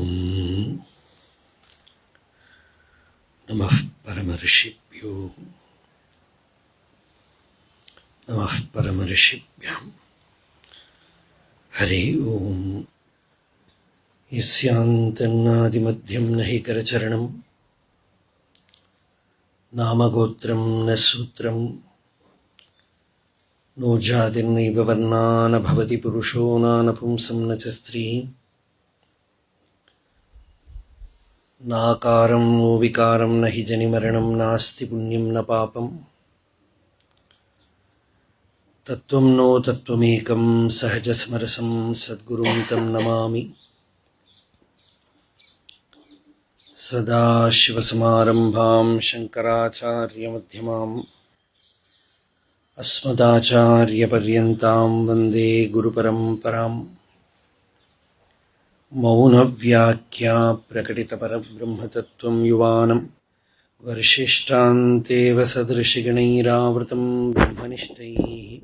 Om Namah Paramarishibhyo Namah Paramarishibhyam Hari Om Yasyantannadimadhyam nahi karacharanam Namagotram na sutram No jatirnaiva varnana bhavati purusho nanapumsam na cha stri Nakaram no vikaram nahi janimaranam nasti punyam na papam Tattvam no tattvamekam sahajasmarasam sadgurum tam namami Sada Shivasamarambham Shankaracharya Madhyamam Asmadacharya Paryantam Vande Guru Paramparam Mauna Vyakya Prakatita Parabrahma Tattvam Yuvanam Varshishthante Vasadrishiganiravratam Brahmanishtai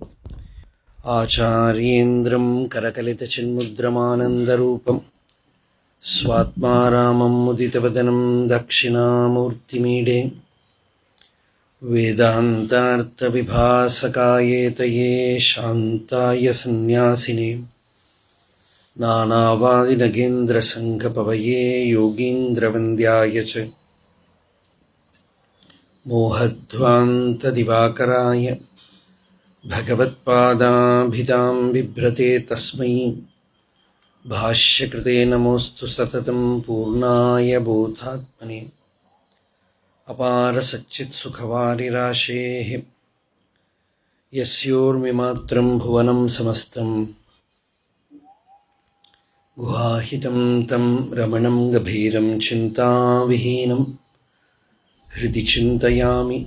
Acharyendram Karakalita Chinmudramanandarupam Swatmaramam Muditavadanam Dakshinamurtimide Vedantartha Vibhasakayetaye Shantaya Sannyasine Nanavadi Nagendra Sankapavaye Yogindra Vandyaya Cha Mohadvanta Divakaraya Bhagavatpadabhidam Vibhrate Tasmai Bhashyakrite Namostu Satatam Purnaya Bodhatmane Apara Satchit Sukhavari Rashehe Yasyormimatram Bhuvanam Samastam Guhahitam Tam Ramanam Gabhiram Chinta Vihinam Hridi Chintayami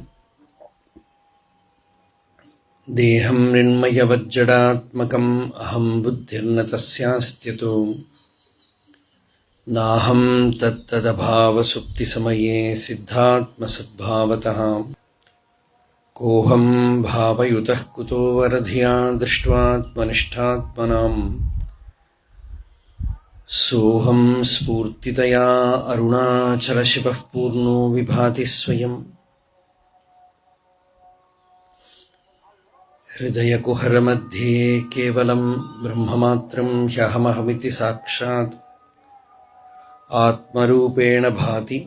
Deham Rinmaya Vajjadatmakam Aham Buddhirna Tasyastyato Naham Tattadabhava Supti Samaye Siddhatma Sadbhavataham Koham Bhavayutah Kuto Varadhya Drishtvatmanishtatmanam Soham Spurtitaya Arunachala Shivah Purno Vibhati Swayam Hridaya Kuhara Madhye Kevalam Brahmamatram Hyahamahamiti Sakshat Atmarupena Bhati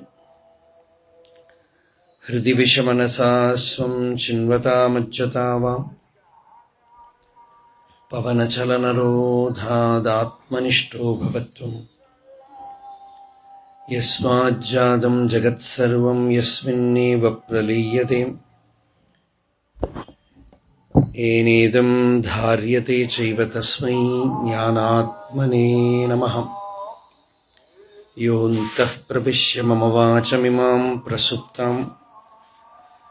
Hridi Vishamanasa Swam Chinvata Majjatava Pavanachalanarodhadatmanishto Bhavatvam Yasmajjadam Jagat Sarvam Yasminneva Praliyate Enedam Dharyate Chaiva Tasmai Jnanatmane Namah Yontah Pravishya Mama Vachamimam Prasuptam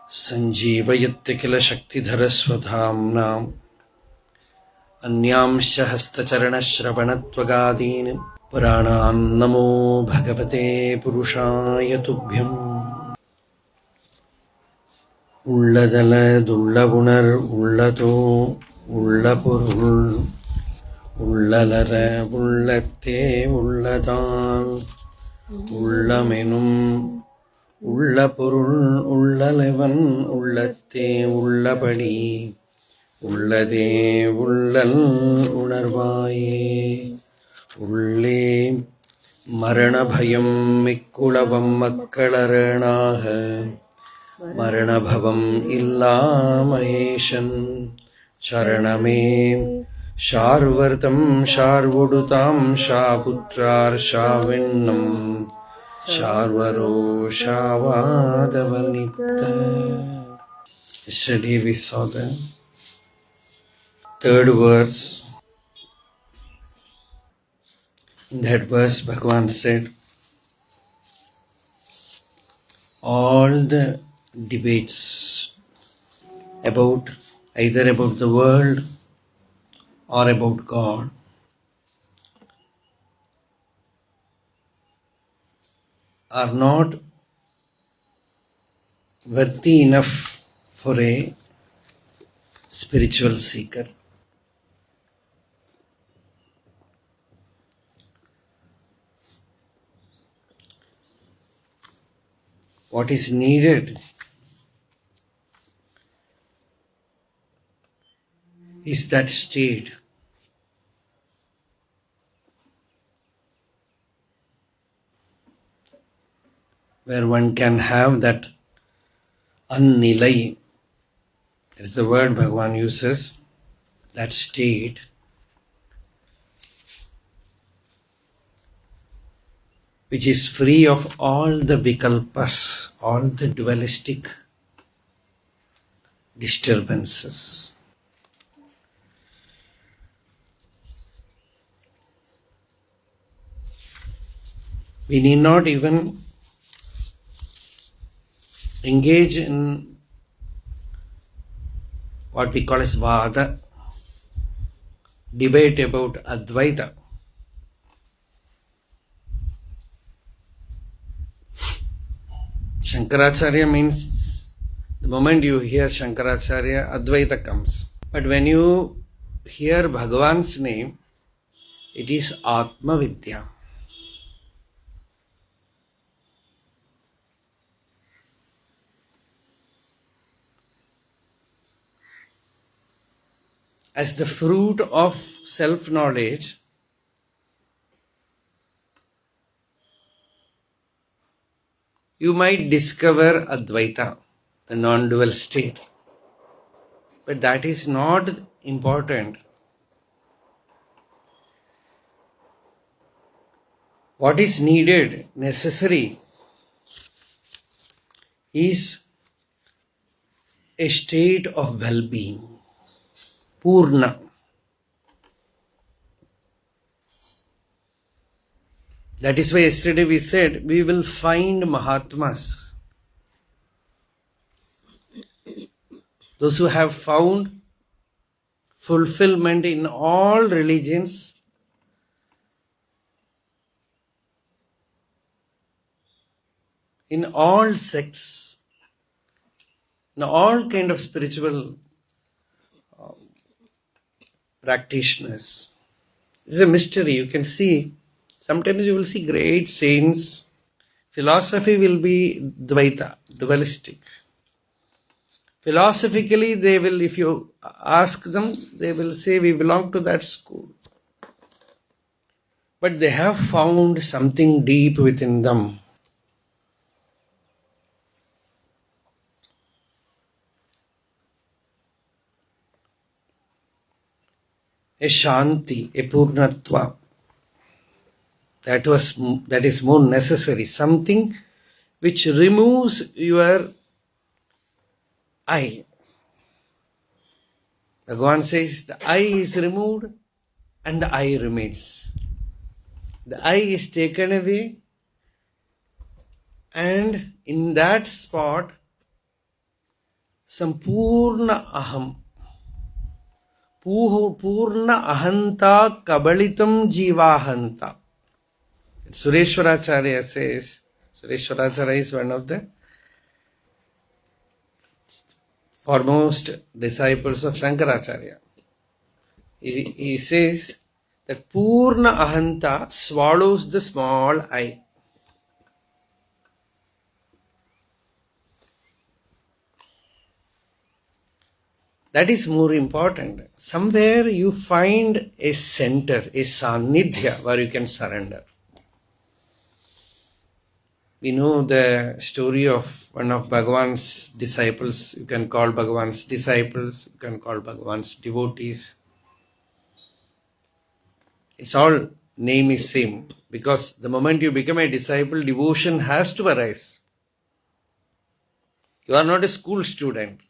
Sanjeevayate Kila Shakti-dhara Swadhamnam Anyamsha Hastacharana Shravanatvagadin Puranan Namo Bhagavate Purushaya Tubhyam Ulladaladullavunar Ullatu Ullapurul Ullalara Ullate Ulladan Ullamenum Ullapurul Ullalevan Ullate Ullapadi Ullade Ullal Unarvaye Ulle Maranabhayam Mikkulavam Makkalaranaha Maranabhavam Illa Maheshan Charaname Sharvartam Sharvudutam Shaputrar Shavinnam Sharvaro Shavadavanita. Yesterday we saw the third verse. In that verse Bhagavan said, all the debates about either about the world or about God are not worthy enough for a spiritual seeker. What is needed is that state where one can have that annilai. That is the word Bhagavan uses, that state which is free of all the vikalpas, all the dualistic disturbances. We need not even engage in what we call as vada, debate about Advaita. Shankaracharya means, the moment you hear Shankaracharya, Advaita comes. But when you hear Bhagavan's name, it is Atma Vidya. As the fruit of self-knowledge, you might discover Advaita, the non-dual state. But that is not important. What is needed, necessary, is a state of well-being. Purna. That is why yesterday we said we will find Mahatmas. Those who have found fulfillment in all religions, in all sects, in all kind of spiritual practitioners. It's a mystery. You can see, sometimes you will see great saints. Philosophy will be Dvaita, dualistic. Philosophically, they will, if you ask them, they will say, we belong to that school. But they have found something deep within them. A Shanti, a Purnatva. That is more necessary. Something which removes your I. Bhagavan says the I is removed and the I remains. The I is taken away, and in that spot, Sampurna Aham, Purna Ahanta Kabalitam Jivahanta. Sureshwaracharya says, Sureshwaracharya is one of the foremost disciples of Shankaracharya. He says that Purna Ahanta swallows the small I. That is more important. Somewhere you find a center, a Sannidhya where you can surrender. We know the story of one of Bhagavan's disciples. You can call Bhagavan's disciples, you can call Bhagavan's devotees. It's all name is same, because the moment you become a disciple, devotion has to arise. You are not a school student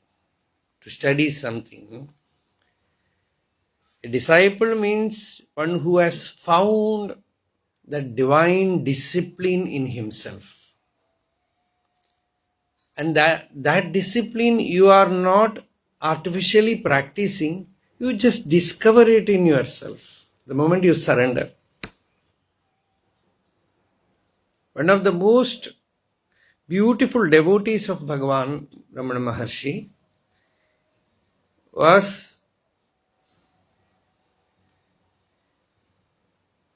to study something. A disciple means one who has found the divine discipline in himself. And that discipline you are not artificially practicing, you just discover it in yourself the moment you surrender. One of the most beautiful devotees of Bhagavan, Ramana Maharshi, was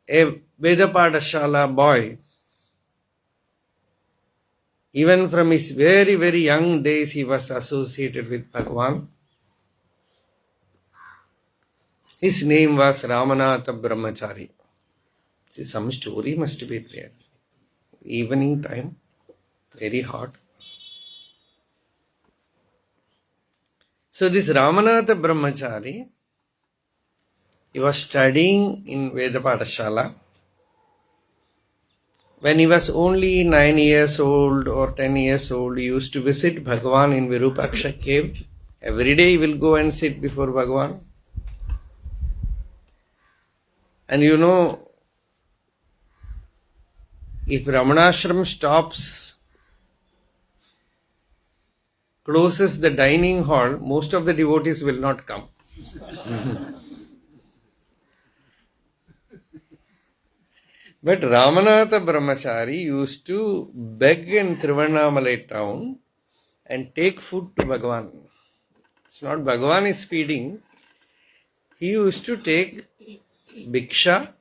a Vedapadashala boy. Even from his very, very young days, he was associated with Bhagavan. His name was Ramanatha Brahmachari. See, some story must be there. Evening time, very hot. So this Ramanatha Brahmachari, he was studying in Veda Pathashala. When he was only 9 years old or 10 years old, he used to visit Bhagavan in Virupaksha cave. Every day he will go and sit before Bhagavan. And you know, if Ramanashram stops, closes the dining hall, most of the devotees will not come. But Ramanatha Brahmachari used to beg in Tiruvannamalai town and take food to Bhagavan. It's not Bhagavan is feeding. He used to take bhiksha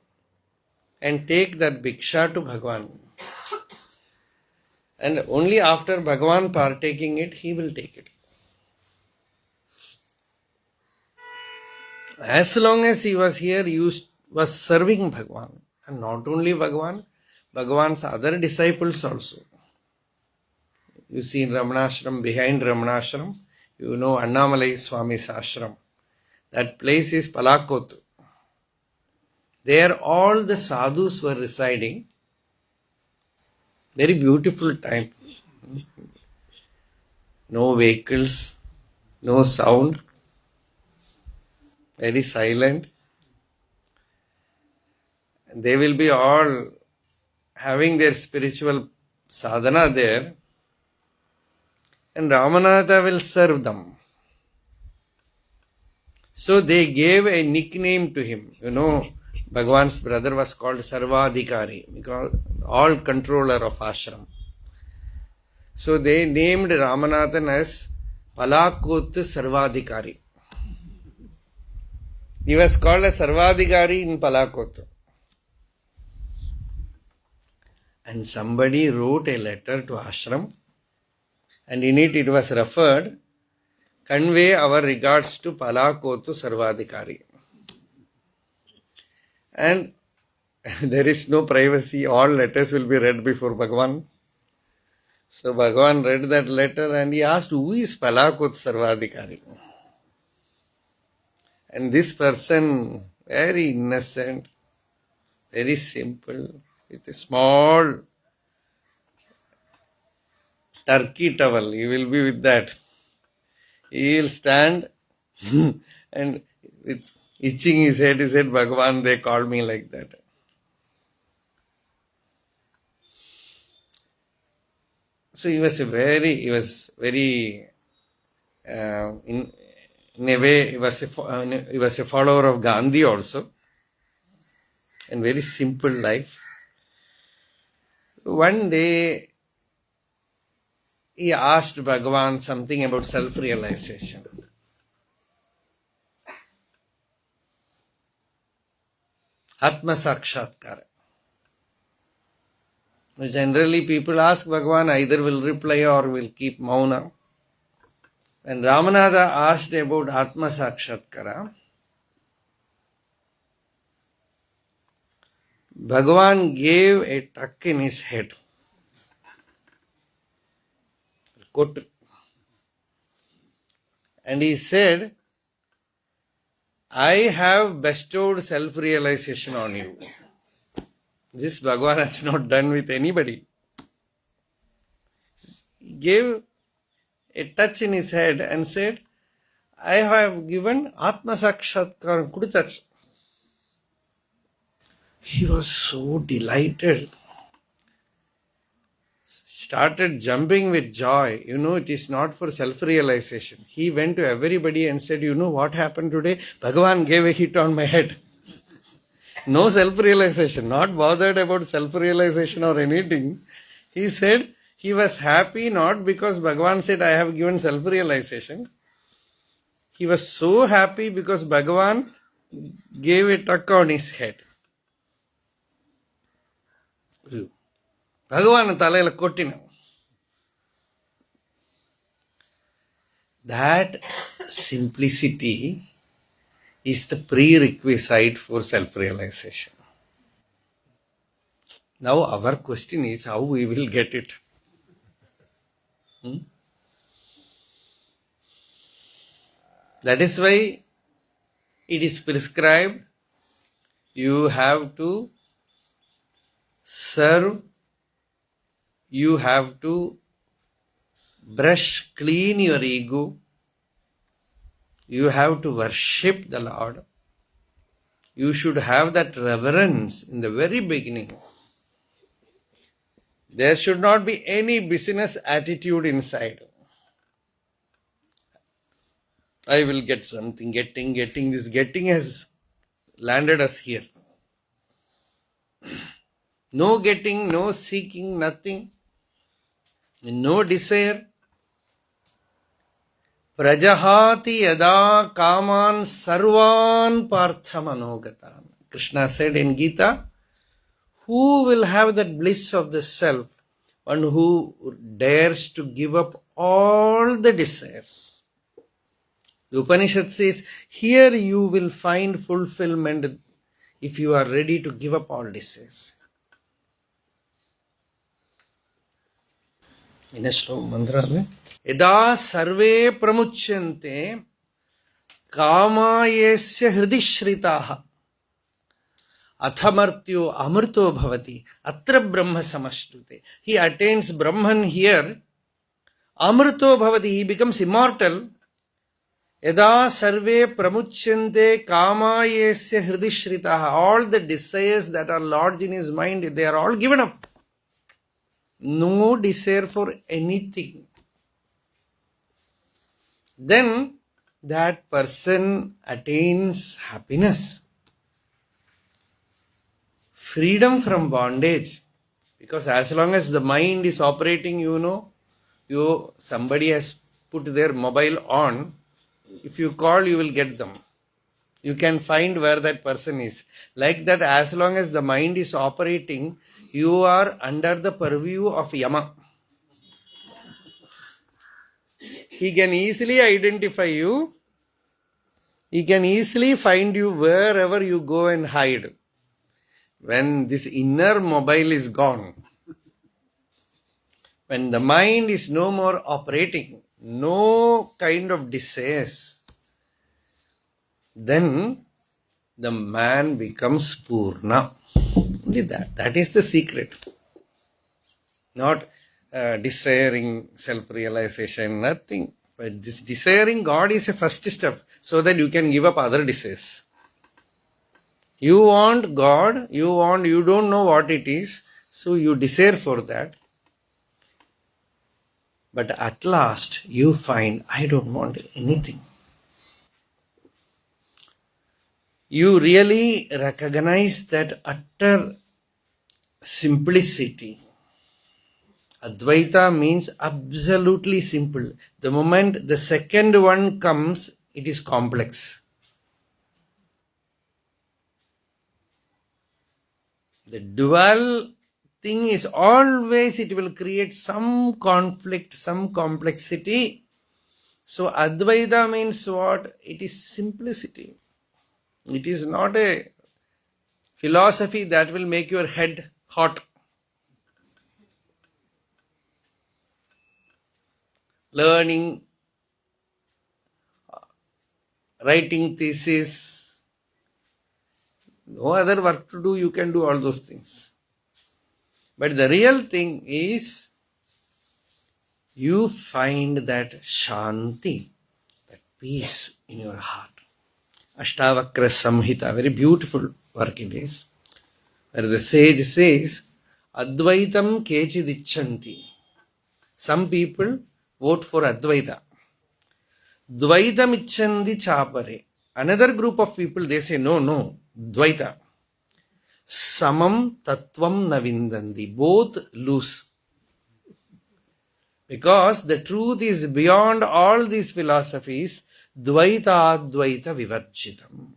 and take that bhiksha to Bhagavan. And only after Bhagavan partaking it, he will take it. As long as he was here, he was serving Bhagavan. And not only Bhagavan, Bhagavan's other disciples also. You see in Ramanashram, behind Ramanashram, you know Annamalai Swami's ashram. That place is Palakot. There all the sadhus were residing. Very beautiful time. No vehicles, no sound, very silent. They will be all having their spiritual sadhana there, and Ramanatha will serve them. So they gave a nickname to him. You know, Bhagavan's brother was called Sarvadhikari, because all controller of ashram. So they named Ramanathan as Palakot Sarvadhikari. He was called a Sarvadhikari in Palakot. And somebody wrote a letter to ashram, and in it was referred, convey our regards to Palakotu Sarvadhikari. And there is no privacy, all letters will be read before Bhagavan. So Bhagavan read that letter and he asked, who is Palakot Sarvadhikari? And this person, very innocent, very simple, with a small turkey towel, he will be with that. He will stand and with itching his head, he said, Bhagavan, they called me like that. So he was very, in a way, he was a follower of Gandhi also, and very simple life. One day, he asked Bhagavan something about self-realization. Atma Sakshatkara. Generally, people ask Bhagavan, either will reply or will keep mauna. When Ramanatha asked about Atma Sakshatkara, Bhagavan gave a tuck in his head. And he said, I have bestowed self-realization on you. This Bhagavan has not done with anybody. He gave a touch in his head and said, I have given Atma Sakshatkar. Could touch. He was so delighted. Started jumping with joy. You know, it is not for self-realization. He went to everybody and said, you know what happened today? Bhagavan gave a hit on my head. No self-realization, not bothered about self-realization or anything. He said he was happy not because Bhagavan said, I have given self-realization. He was so happy because Bhagavan gave a tuck on his head. Bhagavan talayala kottina. That simplicity is the prerequisite for self-realization. Now our question is how we will get it. That is why it is prescribed you have to serve, you have to brush clean your ego, you have to worship the Lord. You should have that reverence in the very beginning. There should not be any business attitude inside. I will get something, getting this. Getting has landed us here. No getting, no seeking, nothing. No desire. Prajahati yada kaman sarvan parthamanogatan. Krishna said in Gita, who will have that bliss of the self? One who dares to give up all the desires. The Upanishad says, here you will find fulfillment if you are ready to give up all desires. In a slow mantra, Yada sarve pramuchyante kamayesya hridishritaha athamartyo amrto bhavati atra brahma samashtute. He attains Brahman here. Amrto bhavati, he becomes immortal. Yada sarve pramuchyante kamayesya hridishritaha. All the desires that are lodged in his mind, they are all given up. No desire for anything. Then that person attains happiness, freedom from bondage. Because as long as the mind is operating, somebody has put their mobile on. If you call, you will get them. You can find where that person is. Like that, as long as the mind is operating, you are under the purview of Yama. He can easily identify you. He can easily find you wherever you go and hide. When this inner mobile is gone, when the mind is no more operating, no kind of desires, then the man becomes Purna. Only that. That is the secret. Not desiring self-realization, nothing. But this desiring God is a first step so that you can give up other desires. You want God, you don't know what it is, so you desire for that. But at last you find, I don't want anything. You really recognize that utter simplicity. Advaita means absolutely simple. The moment the second one comes, it is complex. The dual thing is always, it will create some conflict, some complexity. So Advaita means what? It is simplicity. It is not a philosophy that will make your head hot. Learning, writing thesis, no other work to do, you can do all those things. But the real thing is, you find that shanti, that peace in your heart. Ashtavakra Samhita, very beautiful work it is, where the sage says, Advaitam kechidichanti. Some people vote for Advaita. Dvaitam ichandi chapare. Another group of people, they say, no, Dvaita. Samam tattvam navindandi. Both lose. Because the truth is beyond all these philosophies. Dvaita advaita vivarjitam.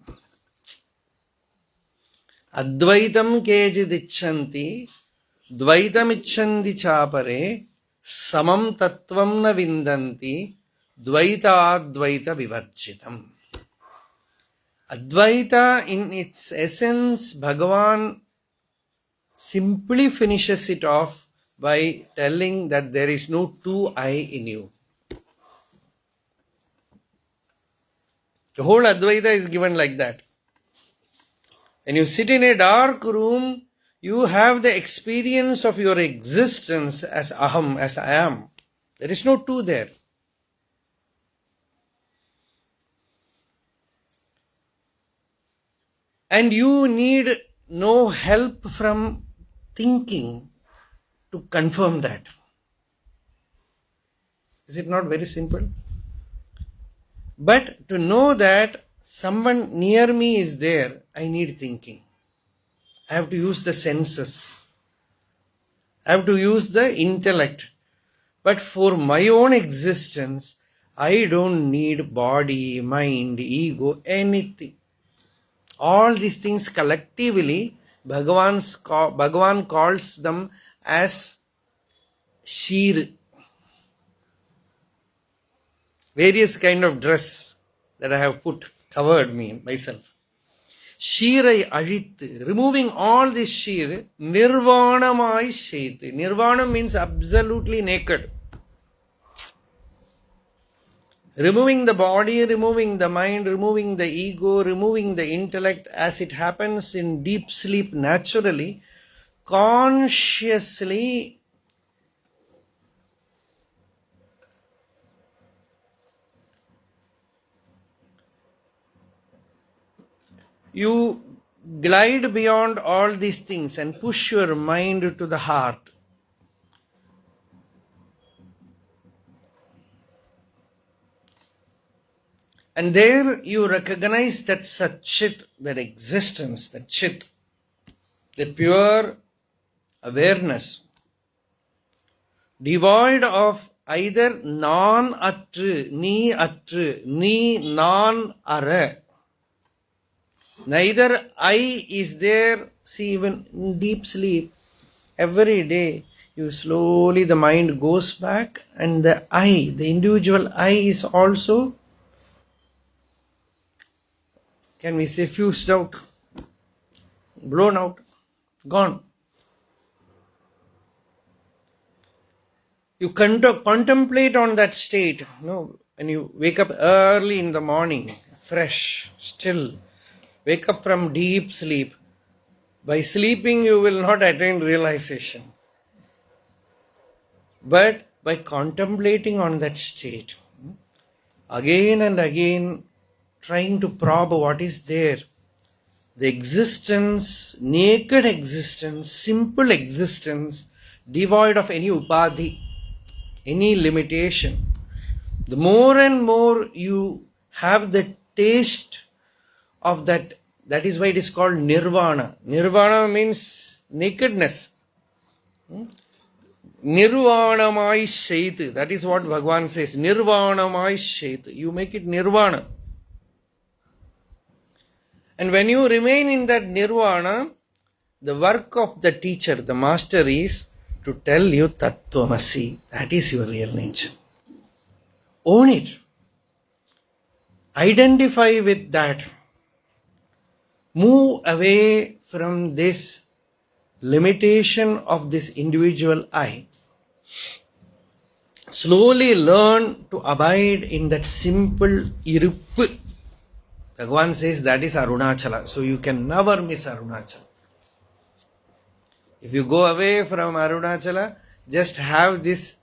Advaitam kechidichanti. Dvaitam ichandi chapare. Samam tattvam na vindanti. Dvaita Advaita Vivarchitam. Advaita, in its essence, Bhagavan simply finishes it off by telling that there is no two I in you. The whole Advaita is given like that. When you sit in a dark room, you have the experience of your existence as Aham, as I am. There is no two there. And you need no help from thinking to confirm that. Is it not very simple? But to know that someone near me is there, I need thinking. I have to use the senses. I have to use the intellect. But for my own existence, I don't need body, mind, ego, anything. All these things collectively, Bhagavan calls them as sheer. Various kind of dress that I have covered me, myself. Sheerai Ajit, removing all this sheer, Nirvanamai Shait. Nirvana means absolutely naked. Removing the body, removing the mind, removing the ego, removing the intellect, as it happens in deep sleep naturally, consciously you glide beyond all these things and push your mind to the heart. And there you recognize that Satchit, that existence, that Chit, that pure awareness, devoid of either non-atru, ni non-ara. Neither I is there. See, even in deep sleep, every day, slowly the mind goes back and the I, the individual I, is also, can we say, fused out, blown out, gone. You contemplate on that state, when you wake up early in the morning, fresh, still, wake up from deep sleep. By sleeping you will not attain realization. But by contemplating on that state, again and again trying to probe what is there, the existence, naked existence, simple existence, devoid of any upadhi, any limitation. The more and more you have the taste of that is why it is called nirvana. Nirvana means nakedness. Nirvanamai Shait. That is what Bhagavan says. Nirvanamai Shait. You make it nirvana. And when you remain in that nirvana, the work of the teacher, the master, is to tell you Tattvamasi. That is your real nature. Own it. Identify with that. Move away from this limitation of this individual I. Slowly learn to abide in that simple iruppu. Bhagavan says that is Arunachala. So you can never miss Arunachala. If you go away from Arunachala, just have this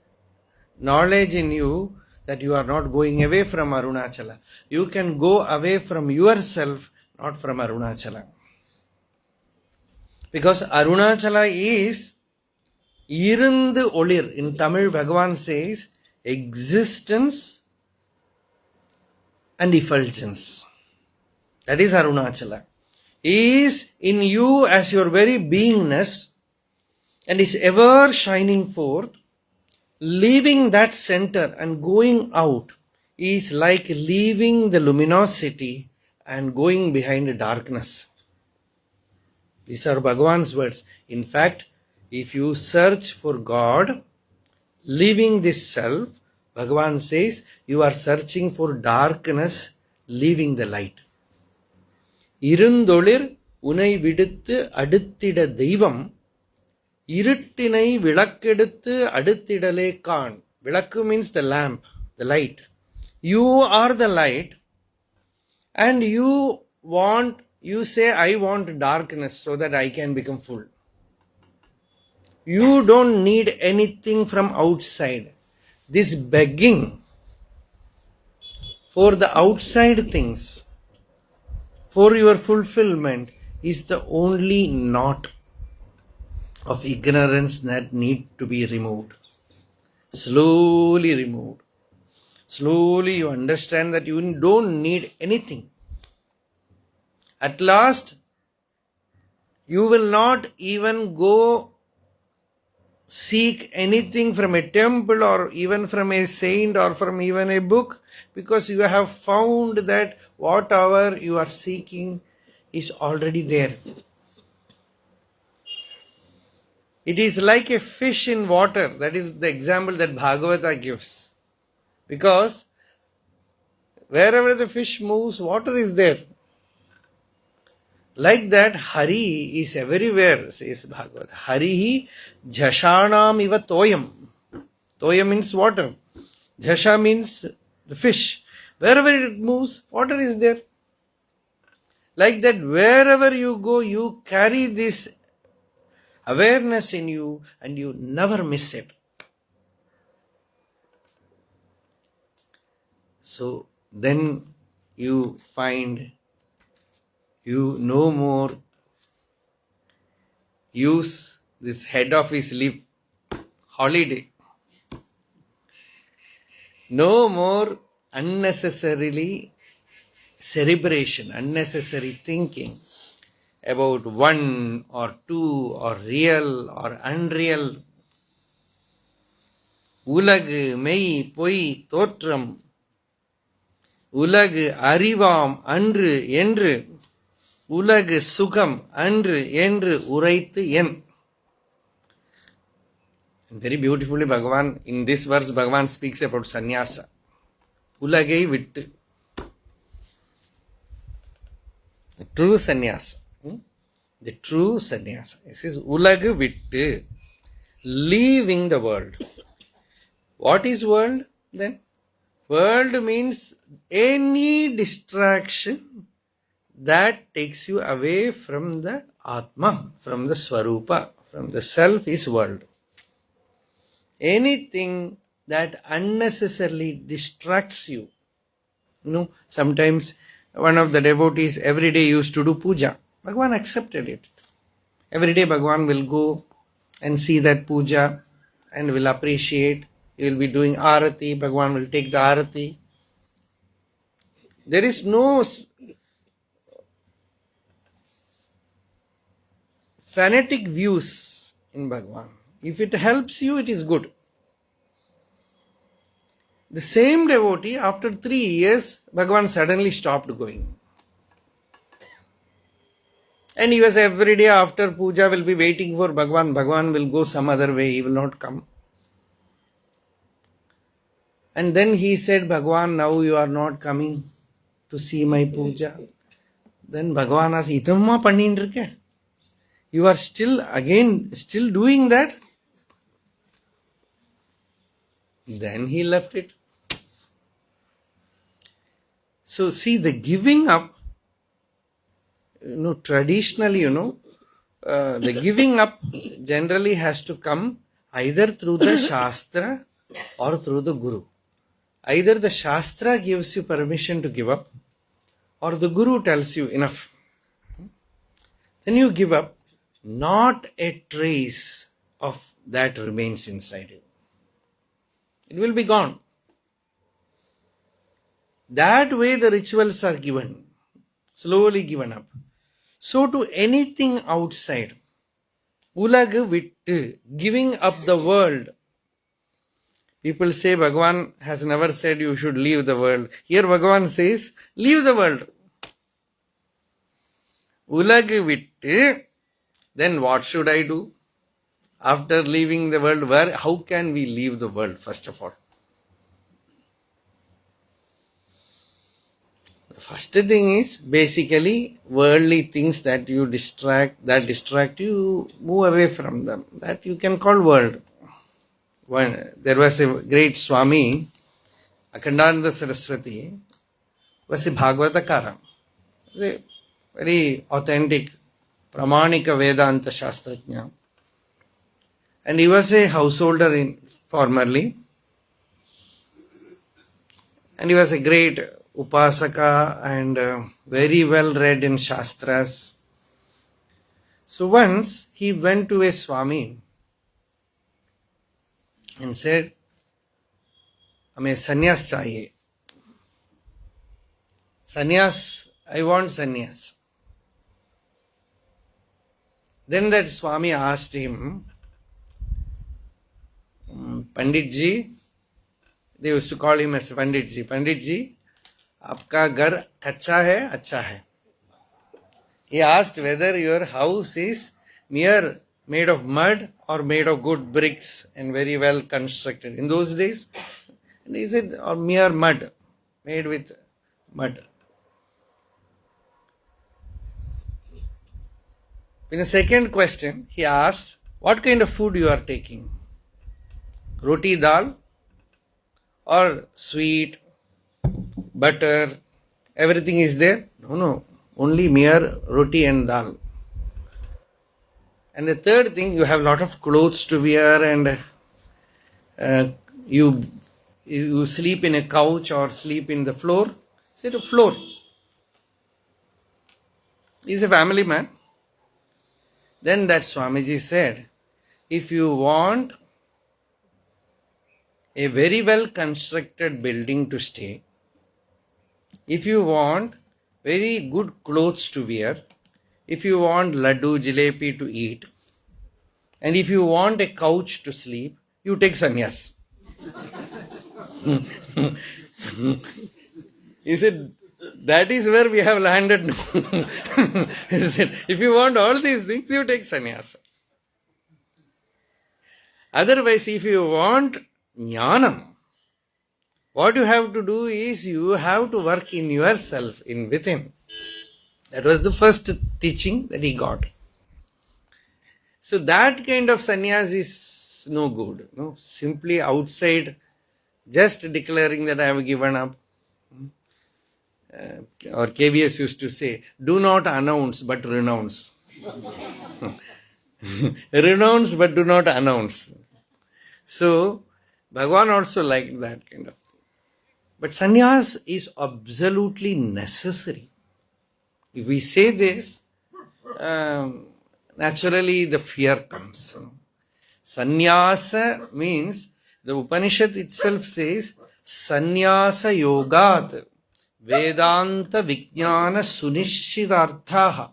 knowledge in you that you are not going away from Arunachala. You can go away from yourself, not from Arunachala. Because Arunachala is Irundu Olir. In Tamil, Bhagavan says existence and effulgence. That is Arunachala. Is in you as your very beingness and is ever shining forth. Leaving that center and going out is like leaving the luminosity and going behind the darkness. These are Bhagavan's words. In fact, if you search for God, leaving this self, Bhagavan says, you are searching for darkness, leaving the light. இருந்தொளிர் உனை விடுத்து அடுத்திட தெய்வம் இருட்டினை விளக்கெடுத்து அடுத்திடலே காண். விளக்கு means the lamp, the light. You are the light and you say, I want darkness so that I can become full. You don't need anything from outside. This begging for the outside things, for your fulfillment, is the only knot of ignorance that need to be removed. Slowly removed. Slowly you understand that you don't need anything. At last, you will not even go seek anything from a temple or even from a saint or from even a book, because you have found that whatever you are seeking is already there. It is like a fish in water. That is the example that Bhagavata gives. Because wherever the fish moves, water is there. Like that, Hari is everywhere, says Bhagavad. Harihi jashanam iva toyam. Toyam means water. Jasha means the fish. Wherever it moves, water is there. Like that, wherever you go, you carry this awareness in you and you never miss it. So then you find you no more use this head office leave holiday. No more unnecessarily cerebration, unnecessary thinking about one or two or real or unreal. Ulladu mei poi thotram. Ulladu arivam andru endru. Ulladu sugam andru endru uraithu en. Very beautifully Bhagavan, in this verse Bhagavan speaks about sannyasa. Ullagai vittu. The true sannyasa. The true sannyasa. It says Ulladu vittu. Leaving the world. What is world then? World means any distraction that takes you away from the Atma, from the Swarupa, from the self is world. Anything that unnecessarily distracts you. Sometimes one of the devotees every day used to do puja. Bhagavan accepted it. Every day Bhagavan will go and see that puja and will appreciate. He will be doing arati. Bhagavan will take the arati. There is no fanatic views in Bhagavan. If it helps you, it is good. The same devotee, after 3 years, Bhagavan suddenly stopped going. And he was every day after puja will be waiting for Bhagavan. Bhagavan will go some other way, he will not come. And then he said, Bhagavan, now you are not coming to see my puja. Then Bhagavan asked, Itamma pannindirke? You are still doing that? Then he left it. So see, the giving up, traditionally, the giving up generally has to come either through the Shastra or through the Guru. Either the Shastra gives you permission to give up or the Guru tells you enough. Then you give up. Not a trace of that remains inside you. It will be gone. That way the rituals are given, slowly given up. So to anything outside, Ulladu vittu, giving up the world. People say Bhagavan has never said you should leave the world. Here Bhagavan says, leave the world. Ulladu vittu. Then what should I do? After leaving the world, how can we leave the world first of all? First thing is basically worldly things that distract you, move away from them. That you can call world. There was a great Swami, Akhandananda Saraswati, was a Bhagavatakara. A very authentic, Pramanika Vedanta Shastrajna. And he was a householder formerly. And he was a great Upasaka and very well read in Shastras. So once he went to a Swami and said, "Hame sannyas chahiye. Sannyas, I want sannyas." Then that Swami asked him, "Panditji," they used to call him as Panditji, "Panditji, aapka ghar kacha hai, acha hai." He asked whether your house is mere made of mud or made of good bricks and very well constructed. In those days, he said, or mere mud, made with mud. In the second question, he asked, what kind of food you are taking? Roti dal or sweet, butter, everything is there? No, only mere roti and dal. And the third thing, you have a lot of clothes to wear and you sleep in a couch or sleep in the floor. He said, floor. He's a family man. Then that Swamiji said, if you want a very well constructed building to stay, if you want very good clothes to wear, if you want laddu, jalebi to eat, and if you want a couch to sleep, you take sannyas. He said, that is where we have landed now. He said, if you want all these things, you take sannyas. Otherwise, if you want jnanam, what you have to do is you have to work in yourself, in within. That was the first teaching that he got. So that kind of sannyas is no good. No, simply outside, just declaring that I have given up. Or KVS used to say, do not announce but renounce. Renounce but do not announce. So, Bhagavan also liked that kind of thing. But sannyas is absolutely necessary. If we say this, naturally the fear comes. Sannyasa means, the Upanishad itself says, sannyasa yogat vedanta vijnana sunishitarthaha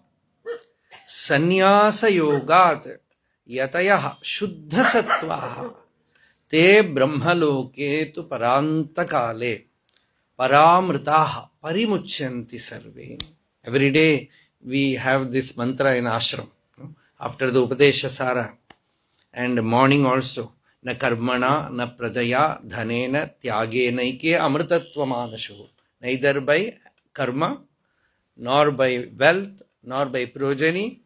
sannyasa yogat yatayah shuddha sattvaha te brahmaloke tu parantakale paramritaha parimuchanti sarve. Every day we have this mantra in ashram, after the Upadesha Sara, and morning also. Na karmana, na prajaya, dhanena, tyagena, amritattvamanashu. Neither by karma, nor by wealth, nor by progeny.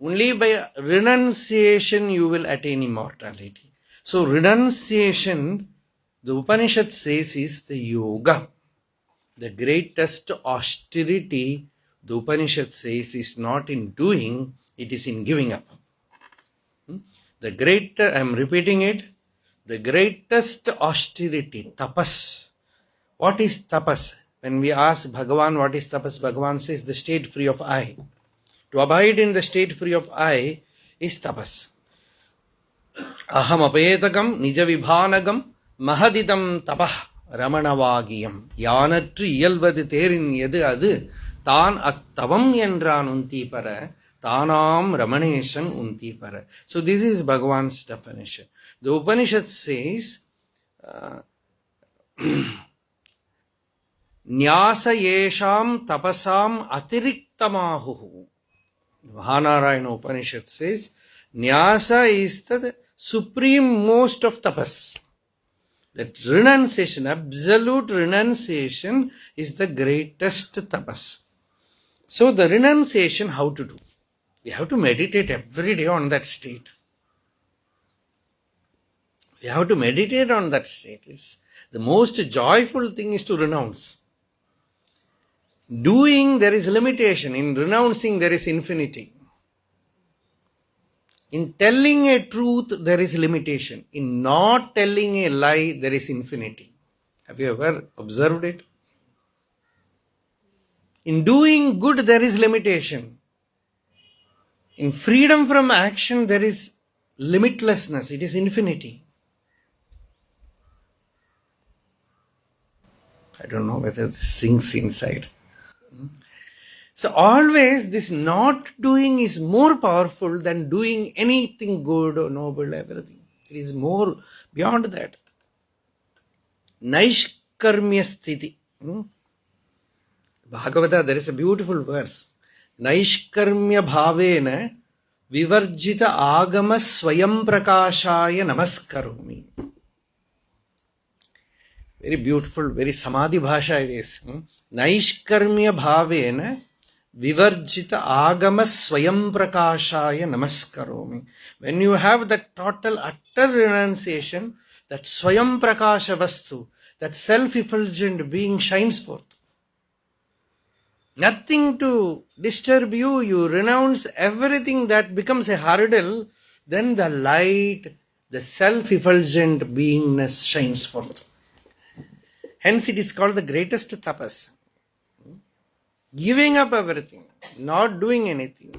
Only by renunciation you will attain immortality. So renunciation, the Upanishad says, is the yoga. The greatest austerity, the Upanishad says, is not in doing, it is in giving up. I am repeating it, the greatest austerity, tapas. What is tapas? When we ask Bhagavan what is tapas, Bhagavan says the state free of I. To abide in the state free of I is tapas. Aham apetakam nijavibhanagam mahadidam tapah Ramanavagiyam. Yanatru iyalvadu therin yadu adu தான் அத்தவம் என்றான் உந்தீபர தானாம் ரமணேசன் உந்தீபர. So this is Bhagavan's definition. The Upanishad says, Nyasa yesham tapasam atiriktamahuhu. Mahanarayana Upanishad says, Nyasa is the supreme most of tapas. That renunciation, absolute renunciation, is the greatest tapas. So the renunciation, how to do? We have to meditate every day on that state. We have to meditate on that state. The most joyful thing is to renounce. Doing, there is limitation. In renouncing, there is infinity. In telling a truth, there is limitation. In not telling a lie, there is infinity. Have you ever observed it? In doing good, there is limitation. In freedom from action, there is limitlessness. It is infinity. I don't know whether this sinks inside. So always this not doing is more powerful than doing anything good or noble, everything. It is more beyond that. Naishkarmya sthiti. Bhagavata, there is a beautiful verse. Naishkarmya bhavena vivarjita agama swayam prakashaya namaskaromi. Very beautiful, very samadhi bhasha it is. Naishkarmya bhavena vivarjita agama swayam prakashaya namaskaromi. When you have that total utter renunciation, that swayam prakasha vastu, that self-effulgent being shines forth. Nothing to disturb you, you renounce everything that becomes a hurdle, then the light, the self-effulgent beingness shines forth. Hence it is called the greatest tapas. Giving up everything, not doing anything.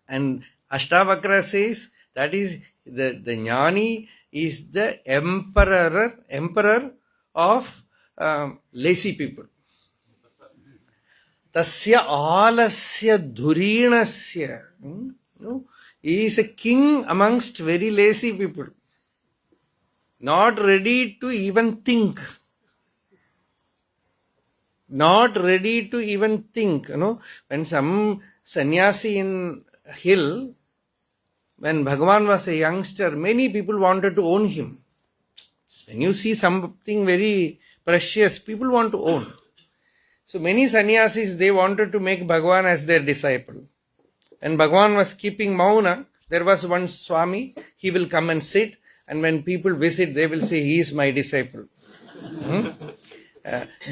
And Ashtavakra says that is the jnani is the emperor of lazy people. Tasya alasya dhurinasya. He is a king amongst very lazy people. Not ready to even think. Not ready to even think. When some sannyasi in hill, when Bhagavan was a youngster, many people wanted to own him. When you see something very precious, people want to own. So many sannyasis, they wanted to make Bhagavan as their disciple. And Bhagavan was keeping mauna. There was one Swami, he will come and sit. And when people visit, they will say, he is my disciple.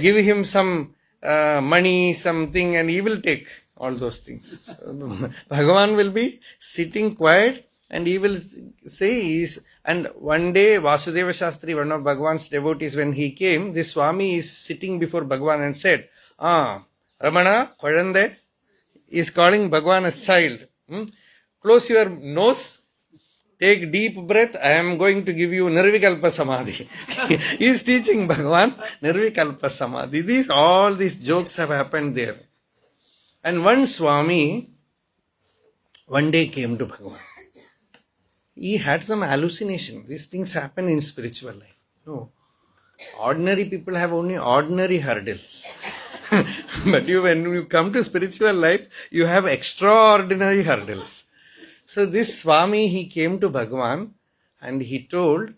Give him some money, something, and he will take all those things. So, Bhagavan will be sitting quiet and he will say, he is. And one day, Vasudeva Shastri, one of Bhagavan's devotees, when he came, this Swami is sitting before Bhagavan and said, Ramana, Kodande, is calling Bhagavan as child. Close your nose. Take deep breath. I am going to give you Nirvikalpa Samadhi. He is teaching Bhagavan Nirvikalpa Samadhi. All these jokes have happened there. And one Swami one day came to Bhagavan. He had some hallucination. These things happen in spiritual life. No. Ordinary people have only ordinary hurdles. But when you come to spiritual life, you have extraordinary hurdles. So this Swami, he came to Bhagavan and he told,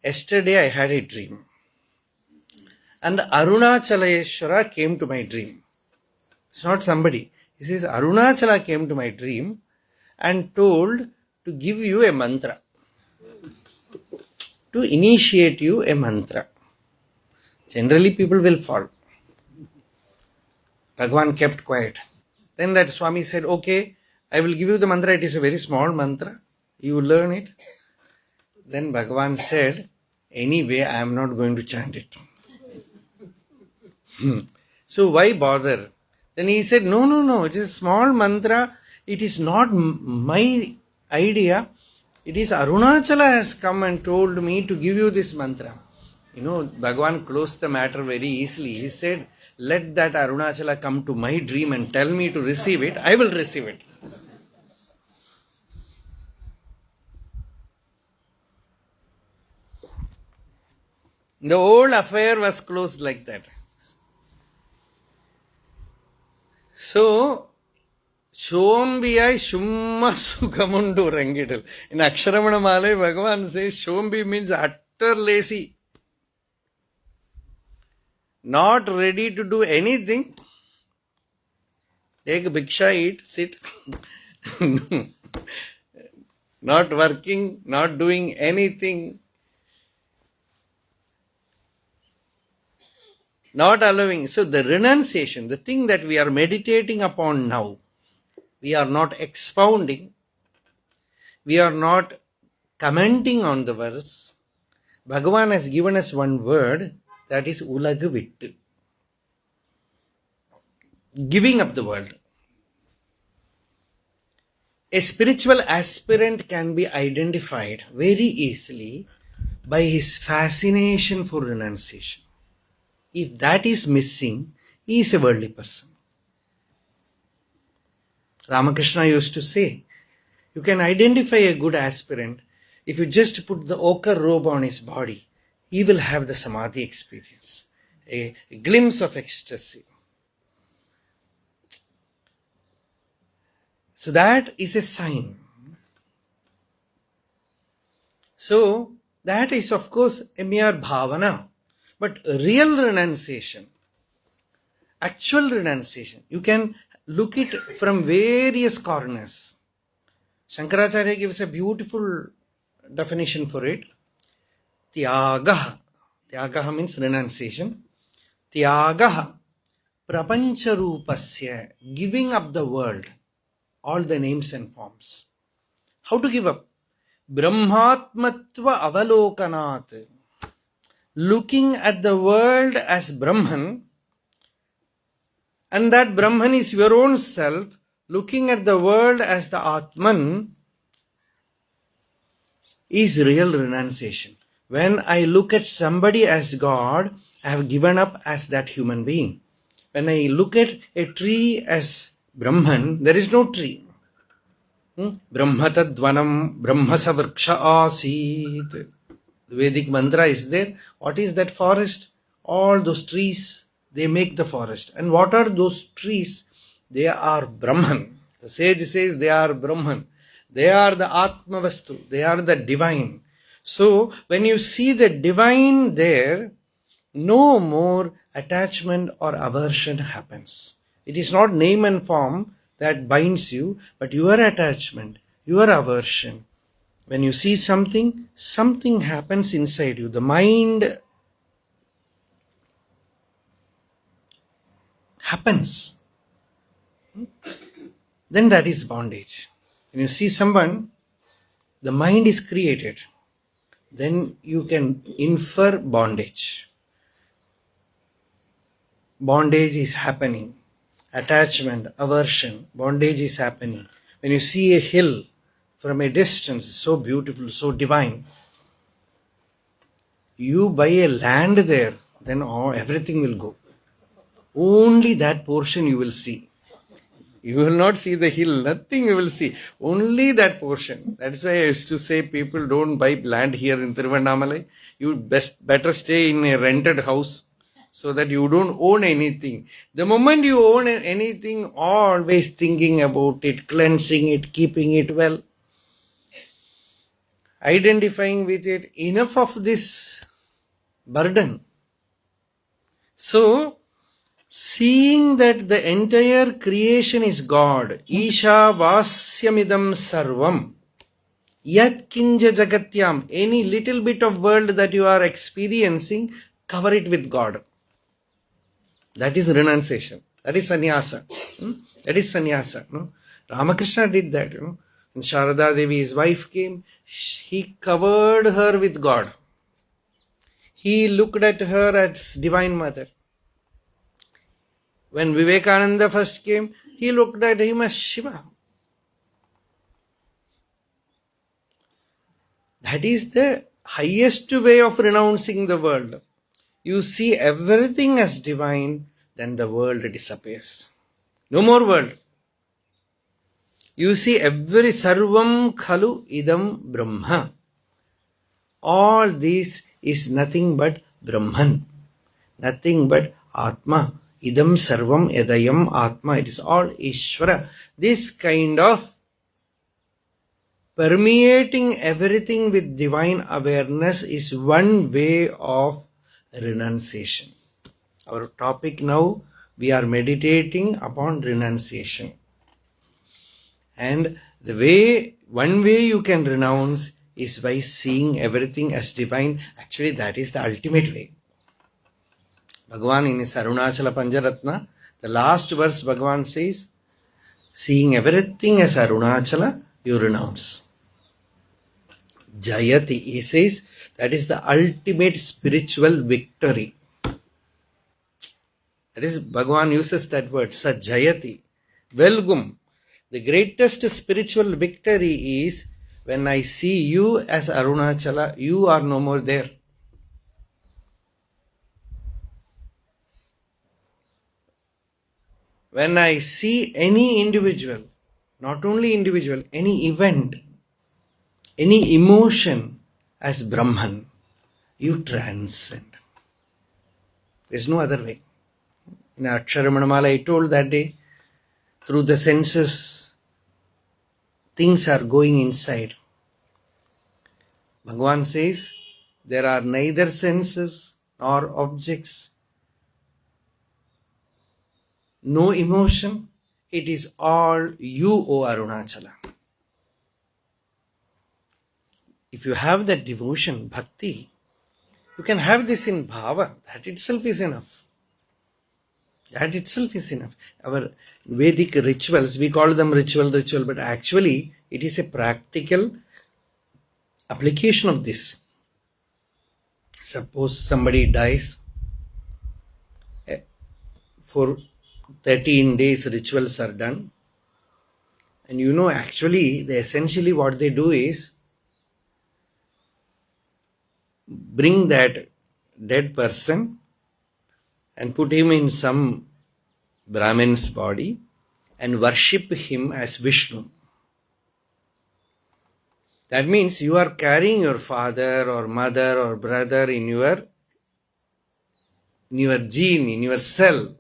yesterday I had a dream. And Arunachaleshwara came to my dream. It's not somebody. He says, Arunachala came to my dream and told to give you a mantra. To initiate you a mantra. Generally people will fall. Bhagavan kept quiet. Then that Swami said, okay, I will give you the mantra. It is a very small mantra. You will learn it. Then Bhagavan said, anyway, I am not going to chant it. So why bother? Then he said, no, it is a small mantra. It is not my idea. It is Arunachala has come and told me to give you this mantra. Bhagavan closed the matter very easily. He said, let that Arunachala come to my dream and tell me to receive it. I will receive it. The whole affair was closed like that. So, Shombiyai Shumma Sukamundu Rangidal. In Aksharamanamalai, Bhagavan says Shombi means utter utter lazy, not ready to do anything. Take bhiksha, eat, sit. Not working, not doing anything. Not allowing. So the renunciation, the thing that we are meditating upon now, we are not expounding, we are not commenting on the verse. Bhagavan has given us one word, that is Ulladu vittu. Giving up the world. A spiritual aspirant can be identified very easily by his fascination for renunciation. If that is missing, he is a worldly person. Ramakrishna used to say, you can identify a good aspirant if you just put the ochre robe on his body. He will have the samadhi experience, a glimpse of ecstasy. So that is a sign. So that is of course a mere bhavana. But real renunciation, actual renunciation, you can look it from various corners. Shankaracharya gives a beautiful definition for it. Tyagaha. Tyagaha means renunciation. Tyagaha prapancharupasya, giving up the world, all the names and forms. How to give up? Brahmatmatva avalokanat. Looking at the world as Brahman, and that Brahman is your own self, looking at the world as the Atman, is real renunciation. When I look at somebody as God, I have given up as that human being. When I look at a tree as Brahman, there is no tree. Brahmatadvanam brahmasavriksha asit. The Vedic mantra is there. What is that forest? All those trees, they make the forest. And what are those trees? They are Brahman. The sage says they are Brahman. They are the Atmavastu. They are the divine. So when you see the divine there, no more attachment or aversion happens. It is not name and form that binds you, but your attachment, your aversion. When you see something, something happens inside you. The mind happens. Then that is bondage. When you see someone, the mind is created. Then you can infer bondage. Bondage is happening. Attachment, aversion, bondage is happening. When you see a hill from a distance, so beautiful, so divine, you buy a land there, then everything will go. Only that portion you will see. You will not see the hill, nothing you will see. Only that portion. That's why I used to say people don't buy land here in Tiruvannamalai. You better stay in a rented house so that you don't own anything. The moment you own anything, always thinking about it, cleansing it, keeping it well, identifying with it, enough of this burden. So, seeing that the entire creation is God, Isha Vasyamidam Sarvam, Yat Kinja Jagatyam, any little bit of world that you are experiencing, cover it with God. That is renunciation. That is sannyasa. That is sannyasa. No? Ramakrishna did that. When Sharada Devi, his wife, came, he covered her with God. He looked at her as Divine Mother. When Vivekananda first came, he looked at him as Shiva. That is the highest way of renouncing the world. You see everything as divine, then the world disappears. No more world. You see every sarvam khalu idam brahma. All this is nothing but Brahman. Nothing but Atma. Idam sarvam edayam Atma. It is all Ishvara. This kind of permeating everything with divine awareness is one way of renunciation. Our topic now, we are meditating upon renunciation. And one way you can renounce is by seeing everything as divine. Actually, that is the ultimate way. Bhagavan in his Arunachala Panjaratna, the last verse Bhagavan says, seeing everything as Arunachala, you renounce. Jayati, he says, that is the ultimate spiritual victory. That is, Bhagavan uses that word, Sajayati. Velgum. The greatest spiritual victory is when I see you as Arunachala, you are no more there. When I see any individual, not only individual, any event, any emotion as Brahman, you transcend. There is no other way. In Ramanacharanatirtha, I told that day, through the senses, things are going inside. Bhagavan says, there are neither senses nor objects, no emotion. It is all you, O Arunachala. If you have that devotion, bhakti, you can have this in bhava. That itself is enough. That itself is enough. Our Vedic rituals, we call them ritual, but actually it is a practical application of this. Suppose somebody dies, for 13 days rituals are done, and actually essentially what they do is bring that dead person and put him in some Brahmin's body and worship him as Vishnu. That means you are carrying your father or mother or brother in your gene, in your cell.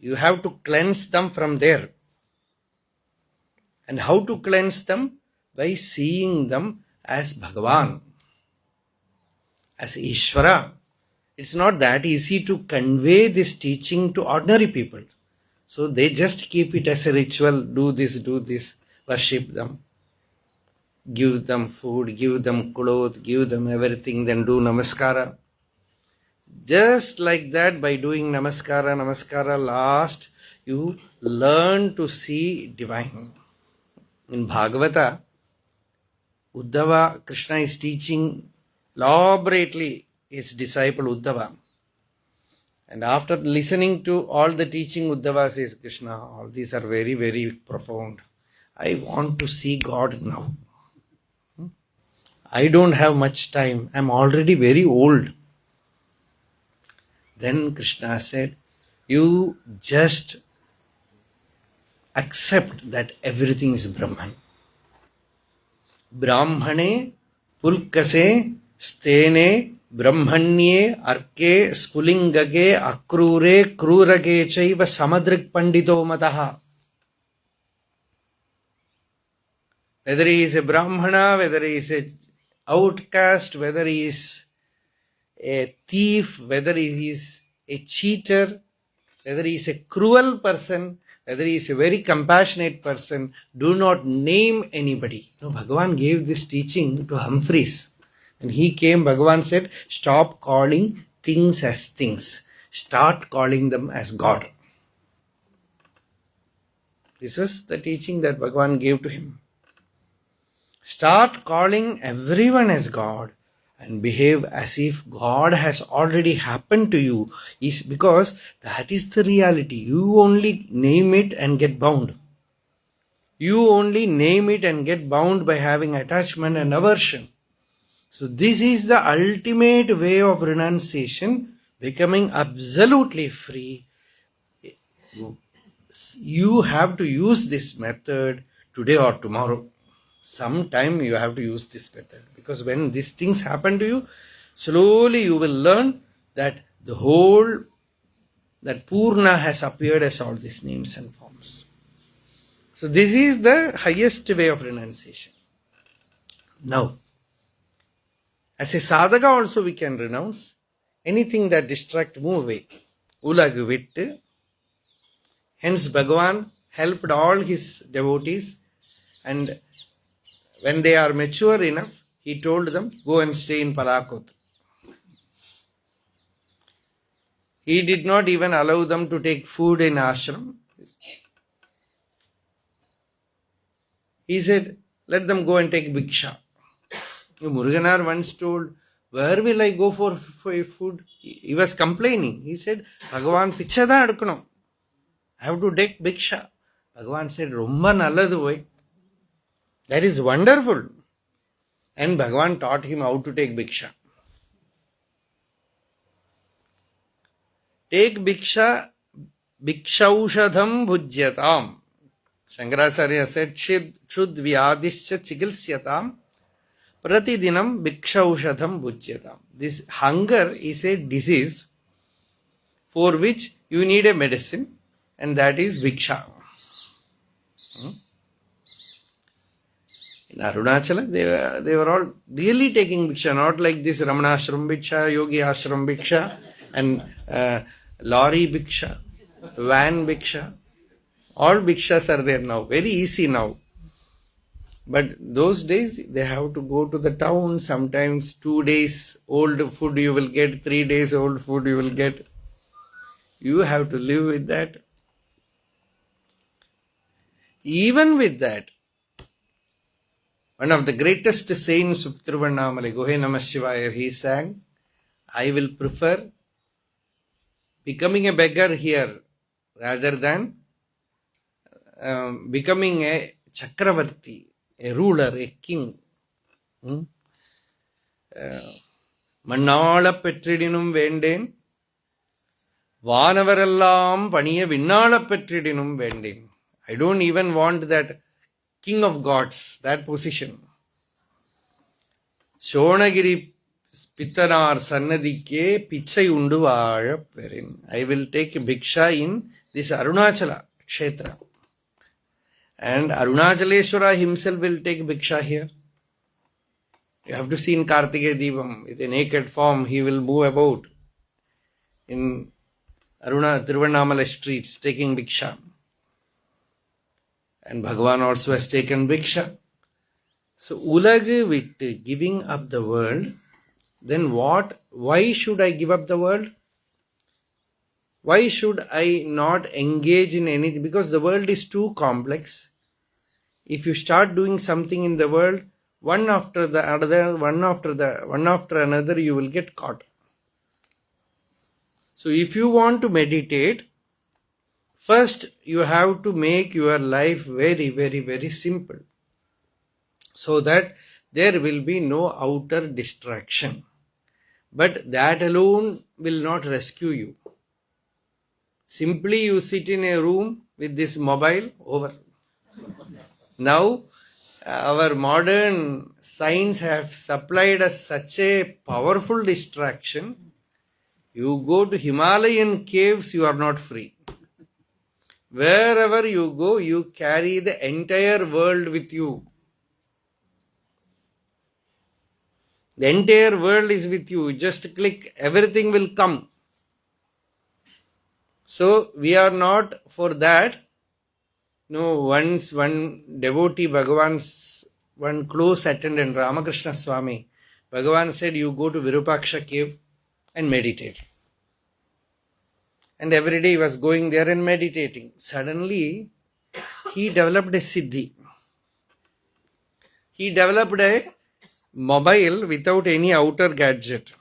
You have to cleanse them from there. And how to cleanse them? By seeing them as Bhagavan, as Ishvara. It's not that easy to convey this teaching to ordinary people. So they just keep it as a ritual, do this, worship them. Give them food, give them clothes, give them everything, then do namaskara. Just like that, by doing namaskara, last you learn to see divine. In Bhagavata, Uddhava, Krishna is teaching elaborately his disciple Uddhava. And after listening to all the teaching, Uddhava says, Krishna, all these are very, very profound. I want to see God now. I don't have much time. I'm already very old. Then Krishna said, you just accept that everything is Brahman. Brahmane pulkase stene brahmanye arke spulingage akrure krurage chaiva samadrik pandito mataha. Whether he is a Brahmana, whether he is an outcast, whether he is a thief, whether he is a cheater, whether he is a cruel person, whether he is a very compassionate person, do not name anybody. No, Bhagavan gave this teaching to Humphreys. And he came, Bhagavan said, stop calling things as things. Start calling them as God. This was the teaching that Bhagavan gave to him. Start calling everyone as God and behave as if God has already happened to you. Is because that is the reality. You only name it and get bound. You only name it and get bound by having attachment and aversion. So this is the ultimate way of renunciation, becoming absolutely free. You have to use this method today or tomorrow. Sometime you have to use this method, because when these things happen to you, slowly you will learn that that Purna has appeared as all these names and forms. So this is the highest way of renunciation. Now, as a sadhaka also we can renounce anything that distract, move away. Ulladu vittu. Hence Bhagavan helped all his devotees, and when they are mature enough, he told them, go and stay in Palakot. He did not even allow them to take food in ashram. He said, let them go and take bhiksha. Muruganar once told, where will I go for food? He was complaining. He said, Bhagavan picha da adukano. I have to take bhiksha. Bhagavan said, Romba nalladu vai. That is wonderful. And Bhagavan taught him how to take bhiksha. Take bhiksha, bhikshaushadham bhujyatam. Shankaracharya said, Chud vyadischa chikilsyatam pratidinam bhikshaushadham bhujyatam. This hunger is a disease for which you need a medicine, and that is bhiksha. In Arunachala, they were all really taking bhiksha, not like this Ramanacharanatirtha bhiksha, Yogi Ashram bhiksha, and lorry bhiksha, van bhiksha. All bhikshas are there now, very easy now. But those days, they have to go to the town, sometimes 2 days old food you will get, 3 days old food you will get. You have to live with that. Even with that, one of the greatest saints of Tiruvannamalai, Gohe Namah Shivaya, he sang, I will prefer becoming a beggar here rather than becoming a chakravarti, a ruler, a king. Mannala petridinum vendeen, Vanavarallam paniya vinnala petridinum vendeen. I don't even want that king of gods, that position. Shonagiri Pittanar Sannadike Pichai Undu Vaazha Perin. I will take bhiksha in this Arunachala Kshetra. And Arunachaleshwara himself will take bhiksha here. You have to see in Kartikeya Deepam, with a naked form, he will move about in Tiruvannamalai streets taking bhiksha. And Bhagavan also has taken bhiksha. So, Ulladu vittu, giving up the world, then what? Why should I give up the world? Why should I not engage in anything? Because the world is too complex. If you start doing something in the world, one after another, you will get caught. So if you want to meditate, first you have to make your life very, very, very simple, so that there will be no outer distraction. But that alone will not rescue you. Simply you sit in a room with this mobile, over. Now, our modern science have supplied us such a powerful distraction. You go to Himalayan caves, you are not free. Wherever you go, you carry the entire world with you. The entire world is with you. Just click, everything will come. So, we are not for that. No, once one devotee, Bhagavan's one close attendant, Ramakrishna Swami, Bhagavan said, you go to Virupaksha cave and meditate. And every day he was going there and meditating. Suddenly, he developed a siddhi. He developed a mobile without any outer gadget.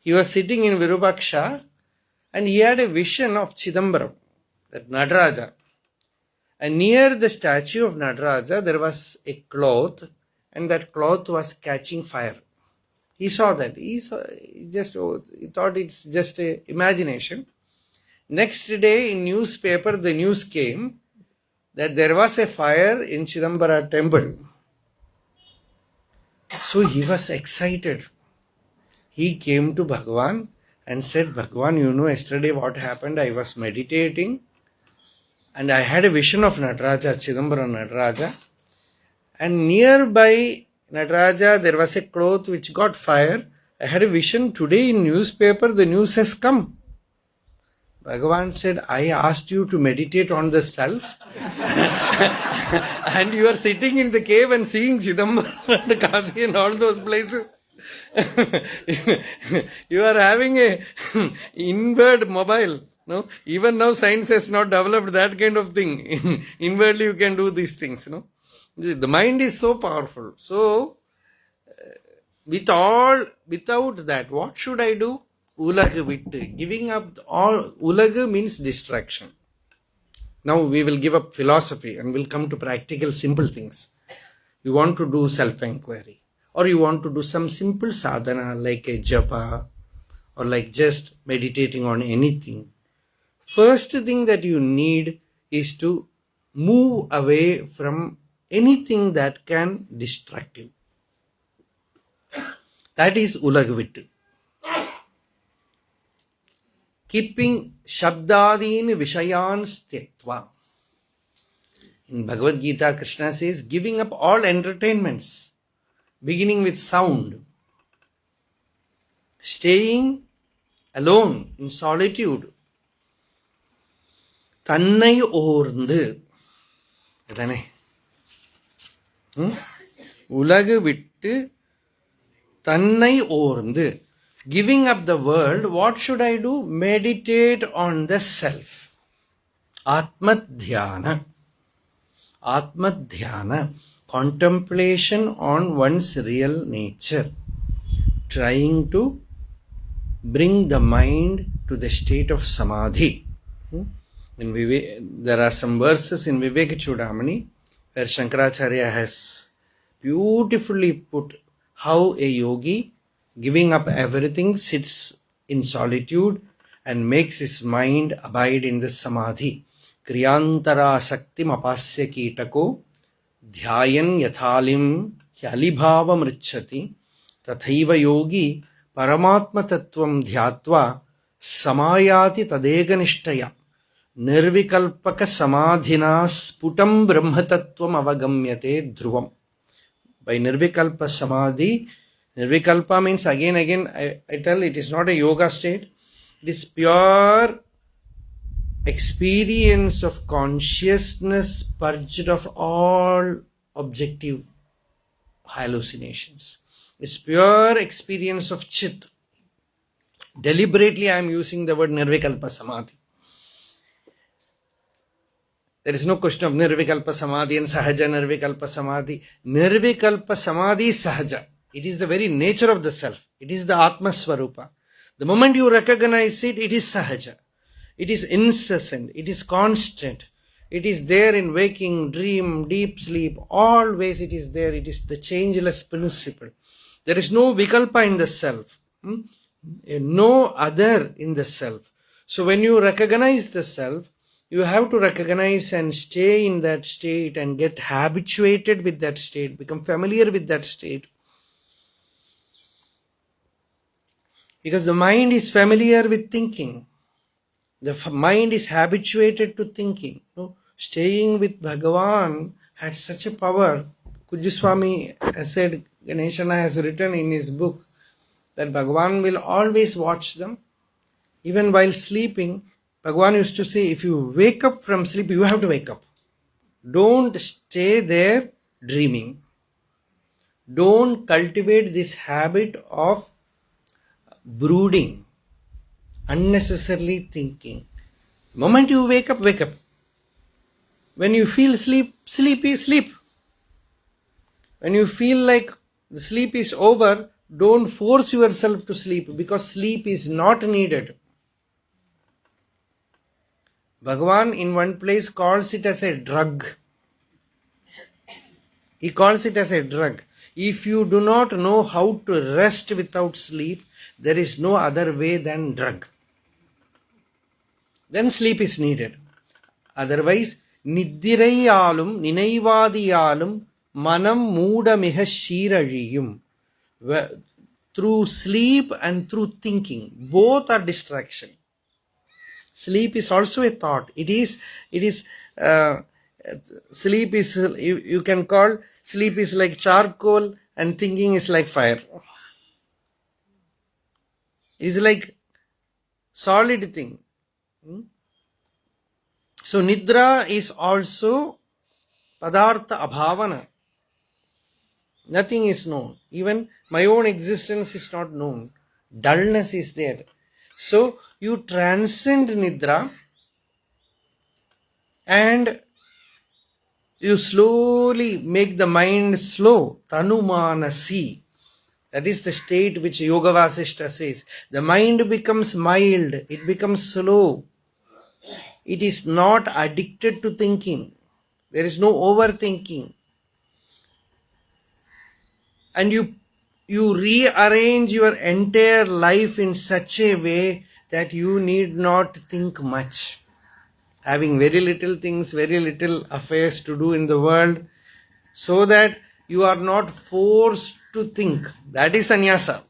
He was sitting in Virupaksha and he had a vision of Chidambaram, that Nataraja. And near the statue of Nataraja, there was a cloth, and that cloth was catching fire. He saw that. He thought it's just a imagination. Next day in newspaper, the news came that there was a fire in Chidambara temple. So he was excited. He came to Bhagavan and said, Bhagavan, you know yesterday what happened? I was meditating and I had a vision of Nataraja, Chidambara Nataraja. And nearby Nataraja, there was a cloth which got fire. I had a vision today in newspaper, the news has come. Bhagavan said, I asked you to meditate on the self and you are sitting in the cave and seeing Chidambaram and Kashi and all those places. You are having a inward mobile. No, even now science has not developed that kind of thing. Inwardly you can do these things. No, the mind is so powerful. So, without that, what should I do? Ulladu vittu. Giving up all. Ulladu means distraction. Now we will give up philosophy and will come to practical, simple things. You want to do self-inquiry, or you want to do some simple sadhana like a japa, or like just meditating on anything. First thing that you need is to move away from anything that can distract you. That is Ulladu vittu. Keeping Shabdadin Vishayans Tyaktva. In Bhagavad Gita, Krishna says, giving up all entertainments, beginning with sound, staying alone in solitude, Tannai Orndu. Ulladu vittu Tannai Orndu. Giving up the world, what should I do? Meditate on the self. Atmadhyana. Atmadhyana. Contemplation on one's real nature. Trying to bring the mind to the state of samadhi. There are some verses in Viveka Chudamani where Shankaracharya has beautifully put how a yogi, giving up everything, sits in solitude and makes his mind abide in the samadhi. Kriyantara saktim apasya kitako dhyayan yathalim hyalibhava mrichati tathaiva yogi paramatma tattvam dhyatva samayati tadeganishtaya nirvikalpaka samadhina sputam brahmatattvam avagamyate dhruvam. By nirvikalpa samadhi, Nirvikalpa means again I tell it is not a yoga state. It is pure experience of consciousness purged of all objective hallucinations. It's pure experience of Chit. Deliberately I am using the word Nirvikalpa Samadhi. There is no question of Nirvikalpa Samadhi and Sahaja Nirvikalpa Samadhi. Nirvikalpa Samadhi is Sahaja. It is the very nature of the self. It is the Atma Swarupa. The moment you recognize it, it is Sahaja. It is incessant. It is constant. It is there in waking, dream, deep sleep. Always it is there. It is the changeless principle. There is no Vikalpa in the self. No other in the self. So when you recognize the self, you have to recognize and stay in that state and get habituated with that state, become familiar with that state. Because the mind is familiar with thinking. The mind is habituated to thinking. Staying with Bhagavan had such a power. Kujuswami has said, Ganeshana has written in his book that Bhagavan will always watch them. Even while sleeping, Bhagavan used to say, if you wake up from sleep, you have to wake up. Don't stay there dreaming. Don't cultivate this habit of brooding, unnecessarily thinking. The moment you wake up, wake up. When you feel sleepy, sleep. When you feel like the sleep is over, don't force yourself to sleep because sleep is not needed. Bhagavan in one place calls it as a drug. He calls it as a drug. If you do not know how to rest without sleep, there is no other way than drug. Then sleep is needed. Otherwise, Niddirayalum, Ninaivadiyalum, Manam Moodamiha Shiraliyum. Through sleep and through thinking, both are distraction. Sleep is also a thought. It is Sleep is, you can call sleep is like charcoal and thinking is like fire. It's like solid thing. So nidra is also padartha abhavana. Nothing is known. Even my own existence is not known. Dullness is there. So you transcend nidra and you slowly make the mind slow. Tanumanasi. That is the state which Yoga Vasishta says. The mind becomes mild. It becomes slow. It is not addicted to thinking. There is no overthinking. And you rearrange your entire life in such a way that you need not think much. Having very little things, very little affairs to do in the world, so that you are not forced to think. That is sannyasa.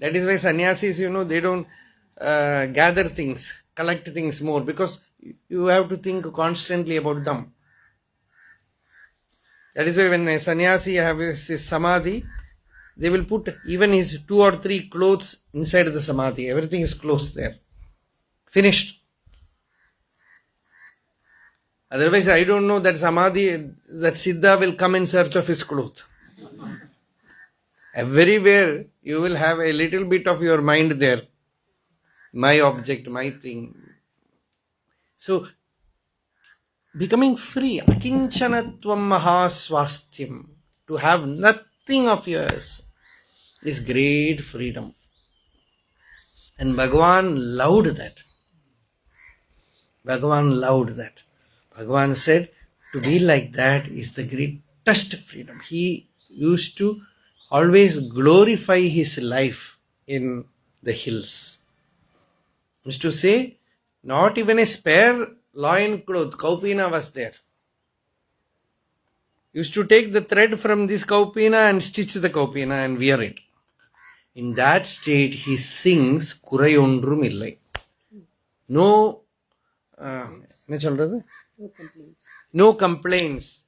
That is why sannyasis, they don't gather things, collect things more, because you have to think constantly about them. That is why when a sannyasi has his samadhi, they will put even his 2 or 3 clothes inside the samadhi. Everything is closed there. Finished. Otherwise, I don't know that samadhi, that siddha will come in search of his clothes. Everywhere you will have a little bit of your mind there. My object, my thing. So, becoming free, akinchanattvam mahaswasthyam, to have nothing of yours, is great freedom. And Bhagavan loved that. Bhagavan loved that. Bhagavan said, to be like that is the greatest freedom. He used to always glorify his life in the hills. He used to say, not even a spare loin cloth, kaupina was there. He used to take the thread from this kaupina and stitch the kaupina and wear it. In that state, he sings Kurayondrum illai. No complaints. No complaints.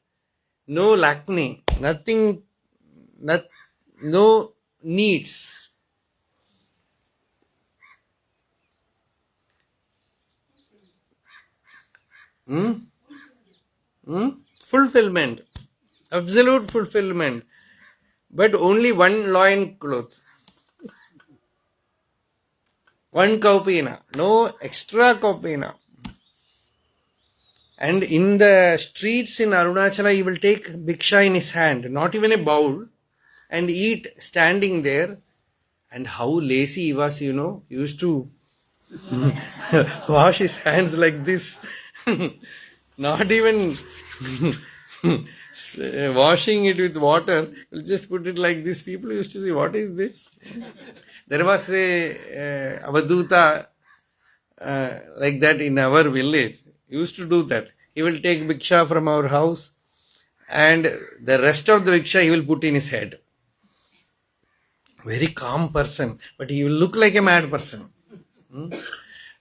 No lacne. Nothing. No needs. Fulfillment. Absolute fulfillment. But only one loin cloth. One kaupina. No extra kaupina. And in the streets in Arunachala, he will take bhiksha in his hand, not even a bowl, and eat standing there. And how lazy he was, He used to wash his hands like this. Not even washing it with water. He'll just put it like this. People used to say, what is this? There was a avaduta like that in our village. He used to do that. He will take bhiksha from our house and the rest of the bhiksha he will put in his head. Very calm person, but he will look like a mad person.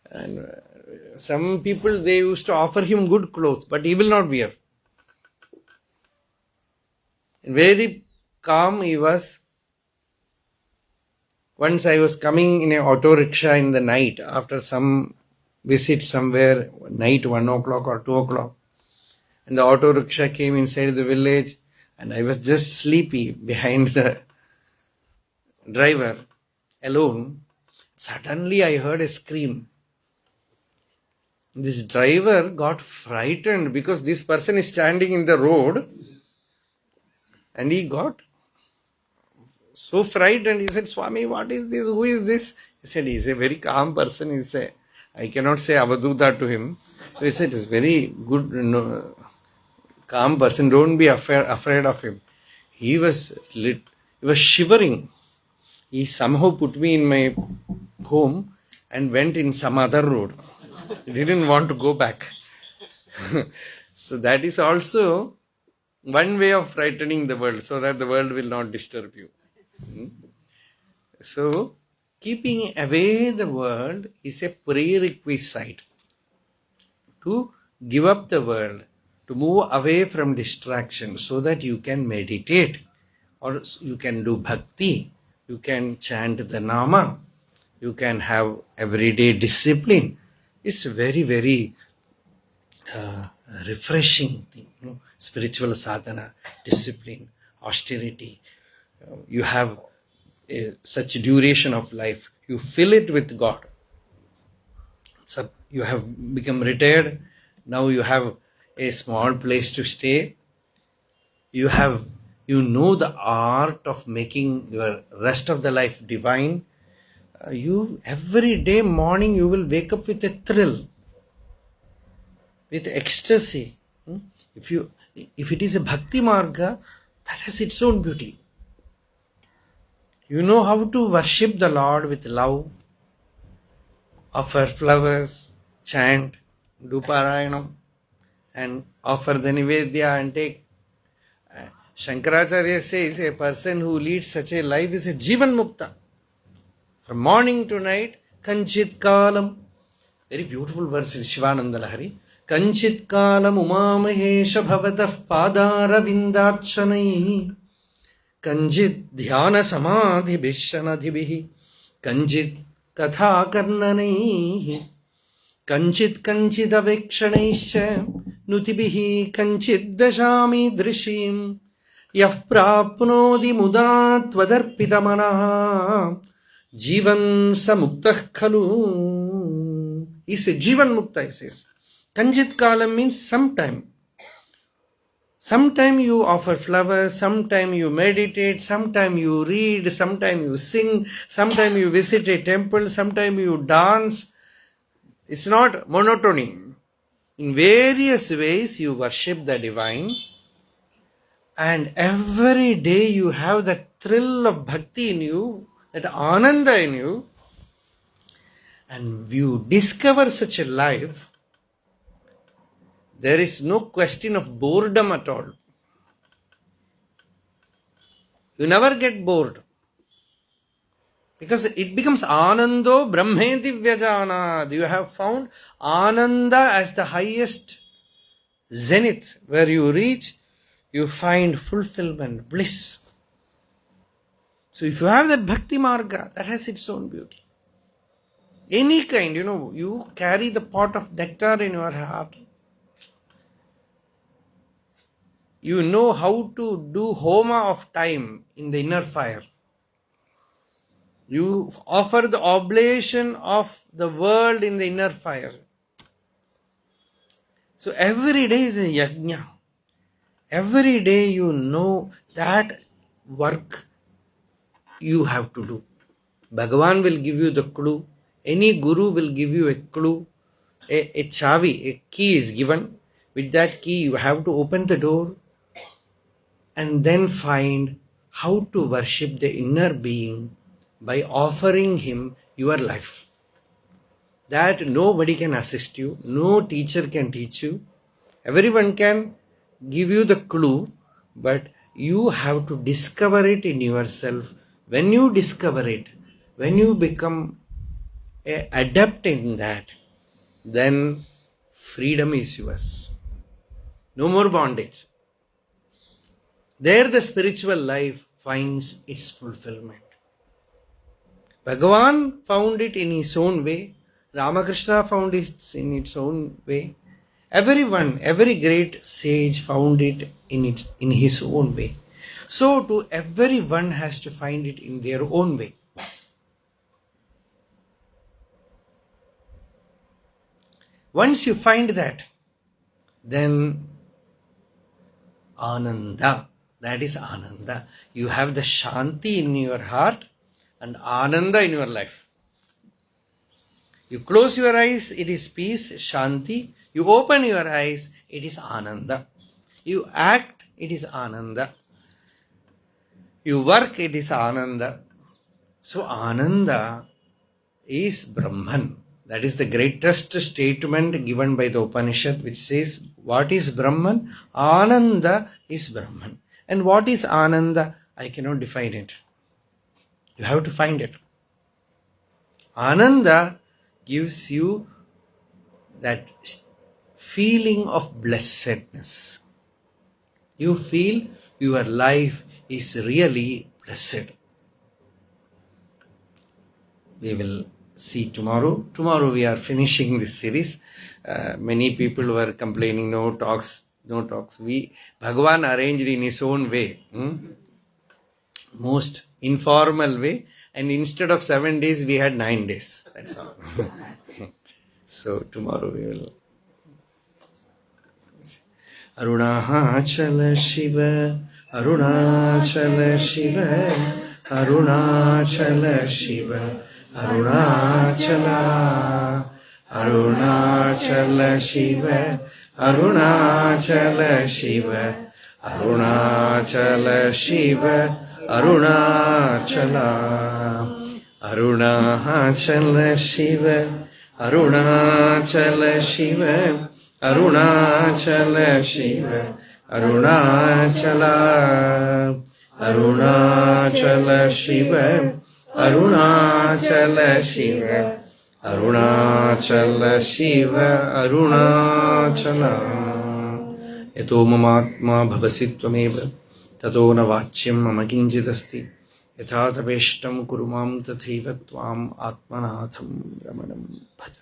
And some people, they used to offer him good clothes, but he will not wear. Very calm he was. Once I was coming in an auto rickshaw in the night after some visit somewhere, night 1 o'clock or 2 o'clock. And the auto rickshaw came inside the village and I was just sleepy behind the driver, alone. Suddenly I heard a scream. This driver got frightened because this person is standing in the road and he got so frightened. He said, Swami, what is this? Who is this? He said, he is a very calm person. He said, I cannot say avaduta to him. So he said, it's very good, calm person. Don't be afraid of him. He was shivering. He somehow put me in my home and went in some other road. He didn't want to go back. So that is also one way of frightening the world, so that the world will not disturb you. So, keeping away the world is a prerequisite to give up the world. to move away from distraction so that you can meditate, or you can do bhakti, you can chant the nama, you can have everyday discipline. It's a very, very refreshing thing. Spiritual sadhana, discipline, austerity. You have such duration of life. You fill it with God. So you have become retired. Now you have a small place to stay. You know the art of making your rest of the life divine. You every day morning you will wake up with a thrill, with ecstasy. If it is a bhakti marga, that has its own beauty. You know how to worship the Lord with love, offer flowers, chant, do parayanam, and offer the nivedya and take. Shankaracharya says a person who leads such a life is a jivan mukta. From morning to night, kanchit kalam. Very beautiful verse in Shivananda Lahari. Kanchit kalam umamahesha bhavatah padara vindachanai. Kanchit dhyana samadhi bhishanadhibihi. Kanchit katha karnanai. Kanchit kanchit avekshanaish nutibihi kanchit dashami drishim. Yah prapnodi mudat vadarpitamana jivan samuktah khalu. He says jivan mukta, he says. Kanjit kalam means sometime. Sometime you offer flowers, sometime you meditate, sometime you read, sometime you sing, sometime you visit a temple, sometime you dance. It's not monotony. In various ways you worship the divine. And every day you have that thrill of bhakti in you, that ananda in you, and you discover such a life, there is no question of boredom at all. You never get bored. Because it becomes anando brahmeti vyajanad. You have found ananda as the highest zenith. Where you reach, you find fulfillment, bliss. So if you have that bhakti marga, that has its own beauty. Any kind, you carry the pot of nectar in your heart. You know how to do homa of time in the inner fire. You offer the oblation of the world in the inner fire. So every day is a yajna. Every day you know that work you have to do. Bhagavan will give you the clue. Any guru will give you a clue. A chavi, a key is given. With that key you have to open the door and then find how to worship the inner being by offering him your life. That nobody can assist you. No teacher can teach you. Everyone can give you the clue, but you have to discover it in yourself. When you discover it, when you become an adept in that, then freedom is yours. No more bondage. There the spiritual life finds its fulfillment. Bhagavan found it in his own way. Ramakrishna found it in its own way. Everyone, every great sage found it in his own way. So too, everyone has to find it in their own way. Once you find that, then Ananda, that is Ananda. You have the Shanti in your heart and Ananda in your life. You close your eyes, it is peace, Shanti. You open your eyes, it is Ananda. You act, it is Ananda. You work, it is Ananda. So Ananda is Brahman. That is the greatest statement given by the Upanishad, which says, what is Brahman? Ananda is Brahman. And what is Ananda? I cannot define it. You have to find it. Ananda gives you that feeling of blessedness. You feel your life is really blessed. We will see tomorrow. Tomorrow we are finishing this series. Many people were complaining, no talks. Bhagavan arranged in his own way, most informal way, and instead of 7 days, we had 9 days. That's all. So tomorrow we will. Arunachala Shiva, Arunachala Shiva, Arunachala Shiva, Arunachala, Arunachala Shiva, Arunachala Shiva, Arunachala Shiva, Arunachala, Arunachala Shiva, Arunachala Shiva, Arunachala Shiva, Arunachala, Arunachala Shiva, Arunachala Shiva, Arunachala Shiva, Arunachala. Yato mamatma bhavasi tvameva, tato na vachyam mama kinchitasti, yatha tapeshtam kurumam tathaiva tvam atmanatham ramanam bhaja.